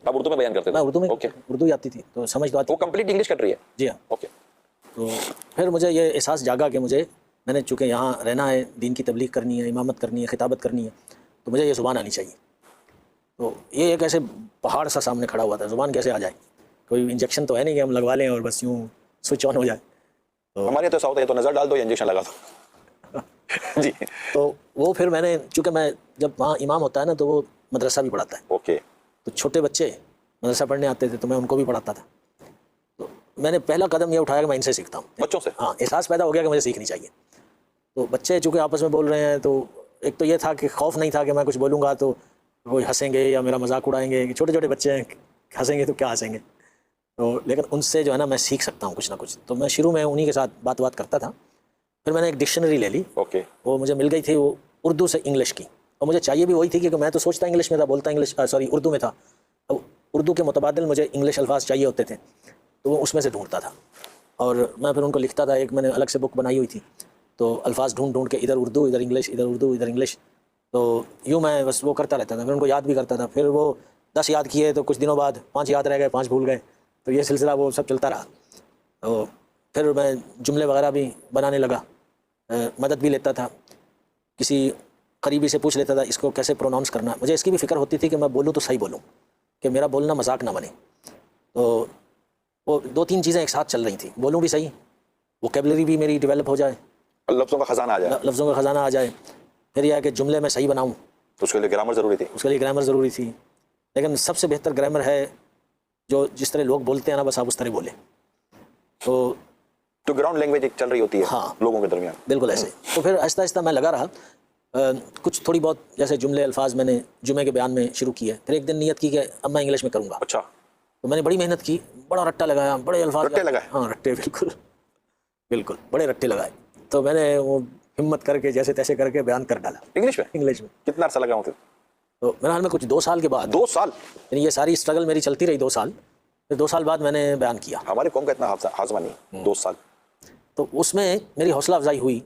आप उर्दू में बयान करते थे? मैं उर्दू में, ओके। उर्दू ही आती थी तो समझ तो आती। वो कंप्लीट इंग्लिश कर रही है? जी हाँ। ओके। तो फिर मुझे ये एहसास जागा कि मैंने चूँकि यहाँ रहना है, दीन की तबलीग करनी है, इमामत करनी है, खिताबत करनी है, तो मुझे ये ज़ुबान आनी चाहिए। तो ये एक ऐसे पहाड़ सा सामने खड़ा हुआ था, ज़ुबान कैसे आ जाए? कोई इंजेक्शन तो है नहीं कि हम लगवा लें और बस यूँ स्विच ऑन हो जाए। तो हमारे तो ऐसा होता है, तो नज़र डाल दो या इंजेक्शन लगा दो। जी। तो वो फिर मैंने, चूँकि मैं जब वहाँ इमाम होता है ना, तो वो मदरसा भी पढ़ाता है। ओके। तो छोटे बच्चे मदरसा पढ़ने आते थे तो मैं उनको भी पढ़ाता था। तो मैंने पहला कदम ये उठाया कि मैं इनसे सीखता हूँ। बच्चों से? हाँ, एहसास पैदा हो गया कि मुझे सीखनी चाहिए। तो बच्चे चूँकि आपस में बोल रहे हैं, तो एक तो ये था कि खौफ नहीं था कि मैं कुछ बोलूँगा तो वो हंसेंगे या मेरा मजाक उड़ाएंगे, कि छोटे छोटे बच्चे हैं, हंसेंगे तो क्या हंसेंगे। तो लेकिन उनसे जो है ना मैं सीख सकता हूँ कुछ ना कुछ। तो मैं शुरू में उन्हीं के साथ बात करता था। फिर मैंने एक डिक्शनरी ले ली। ओके। वो मुझे मिल गई थी, वो उर्दू से इंग्लिश की, और मुझे चाहिए भी वही थी, क्योंकि मैं तो सोचता इंग्लिश में था, बोलता इंग्लिश, सॉरी उर्दू में था। तो उर्दू के मुतबादिल मुझे इंग्लिश अल्फाज चाहिए होते थे, तो वो उसमें से ढूंढता था और मैं फिर उनको लिखता था। एक मैंने अलग से बुक बनाई हुई थी, तो अल्फाज ढूंढ के इधर उर्दू इधर इंग्लिश, इधर उर्दू इधर इंग्लिश, तो यूँ मैं बस वो करता रहता था। फिर उनको याद भी करता था। फिर वो 10 याद किए तो कुछ दिनों बाद 5 याद रह गए, 5 भूल गए। तो ये सिलसिला वो सब चलता रहा। तो फिर मैं जुमले वगैरह भी बनाने लगा, मदद भी लेता था, किसी करीबी से पूछ लेता था इसको कैसे प्रोनाउंस करना। मुझे इसकी भी फ़िक्र होती थी कि मैं बोलूँ तो सही बोलूँ, कि मेरा बोलना मजाक ना बने। तो वो 2-3 चीज़ें एक साथ चल रही थी, बोलूँ भी सही, वोकेबलरी भी मेरी डेवलप हो जाए, लफ्ज़ों का ख़जाना आ जाए। लफ्ज़ों का ख़जाना आ जाए। फिर यह है कि जुमले में सही बनाऊँ, तो उसके लिए ग्रामर ज़रूरी थी? उसके लिए ग्रामर ज़रूरी थी। लेकिन सबसे बेहतर ग्रामर है जो जिस तरह लोग बोलते हैं ना, बस आप उस तरह बोलें। तो ग्राउंड लैंग्वेज एक चल रही होती है। हाँ, लोगों के दरमियान। बिल्कुल ऐसे। तो फिर आहिस्ता आहिस्ता मैं लगा रहा। कुछ थोड़ी बहुत जैसे जुमले अल्फाज मैंने जुमे के बयान में शुरू किए। फिर एक दिन नियत की कि अब मैं इंग्लिश में करूँगा। अच्छा। तो मैंने बड़ी मेहनत की, बड़ा रट्टा लगाया, बड़े अल्फाज रट्टे लगाए? हाँ, रट्टे, बिल्कुल बिल्कुल बड़े रट्टे लगाए। तो मैंने वो हिम्मत करके जैसे तैसे करके बयान कर डाला इंग्लिश में? इंग्लिश में। कितना अर्सा लगा मतलब? तो मेरे हाल में कुछ 2 साल के बाद, 2 साल? यानी ये सारी स्ट्रगल मेरी चलती रही 2 साल। फिर 2 साल बाद मैंने बयान किया। हमारे कौम का इतना हाजमा नहीं। 2 साल। तो उसमें मेरी हौसला अफजाई हुई